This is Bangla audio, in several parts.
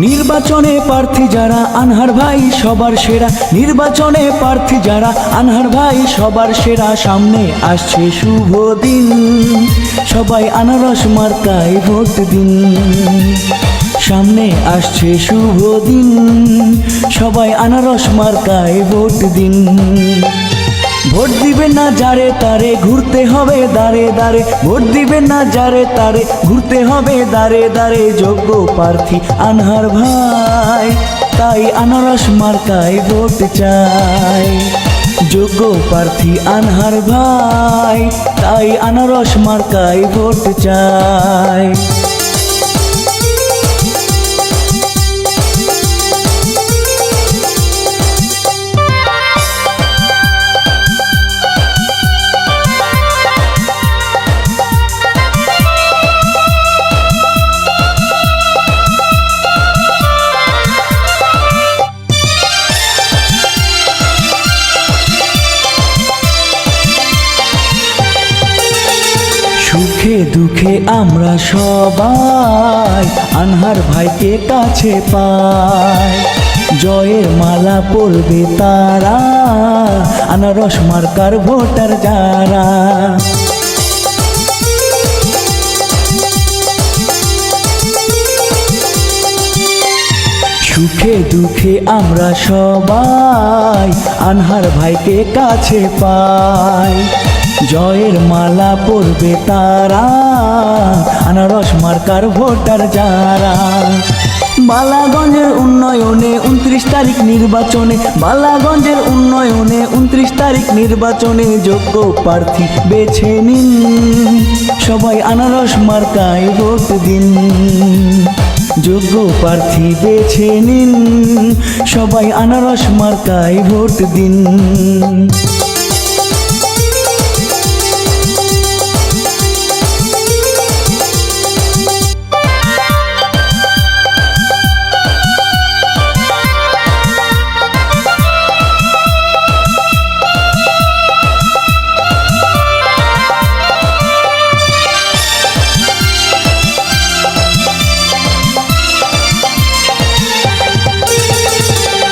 নির্বাচনে প্রার্থী যারা আনহার ভাই সবার সেরা, নির্বাচনে প্রার্থী যারা আনহার ভাই সবার সেরা। সামনে আসছে শুভ দিন, সবাই আনারস মার্কায় ভোট দিন। সামনে আসছে শুভ দিন, সবাই আনারস মার্কায় ভোট দিন। ভোট দিবেন না যারে তারে, ঘুরতে হবে দাঁড়ে দাঁড়ে। ভোট দিবেন না যারে তারে, ঘুরতে হবে দাঁড়ে দাঁড়ে। যোগ্য প্রার্থী আনহার ভাই, তাই আনারস মার্কায় ভোট চাই। যোগ্য প্রার্থী আনহার ভাই, তাই আনারস মার্কায় ভোট চাই। সুখে দুঃখে আমরা সবাই আনহার ভাইকে কাছে পাই। জয়ের মালা পরবে তারা, আনারস মার্কার ভোটার যারা। সুখে দুঃখে আমরা সবাই আনহার ভাইকে কাছে পাই। জয়ের মালা পরবে তারা, আনারস মার্কার ভোটার যারা। বালাগঞ্জের উন্নয়নে 29 তারিখ নির্বাচনে, বালাগঞ্জের উন্নয়নে 29 তারিখ নির্বাচনে। যোগ্য প্রার্থী বেছে নিন, সবাই আনারস মার্কায় ভোট দিন। যোগ্য প্রার্থী বেছে নিন, সবাই আনারস মার্কায় ভোট দিন।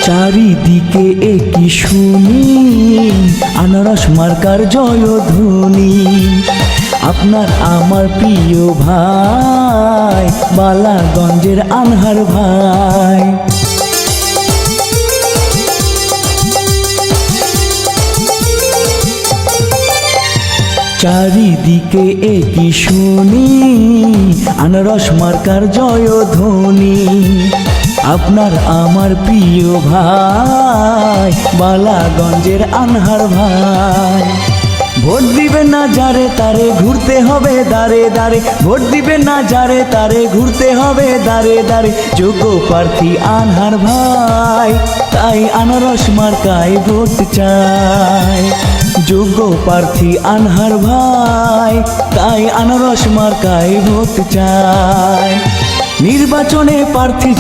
চারিদিকে একই শুনি আনারস মার্কার জয়ধ্বনি। আপনার আমার প্রিয় ভাই, বালাগঞ্জের আনহার ভাই। চারিদিকে একই শুনি আনারস মার্কার জয়ধ্বনি। আপনার আমার প্রিয় ভাই, বালাগঞ্জের আনহার ভাই। ভোট দিবেন না যারে তারে, ঘুরতে হবে দাঁড়ে দাঁড়ে। ভোট দিবেন না যারে তারে, ঘুরতে হবে দাঁড়ে দাঁড়ে। যোগ্য প্রার্থী আনহার ভাই, তাই আনারস মার্কায় ভোট চাই। যোগ্য প্রার্থী আনহার ভাই, তাই আনারস মার্কায় ভোট চাই। নির্বাচনে প্রার্থী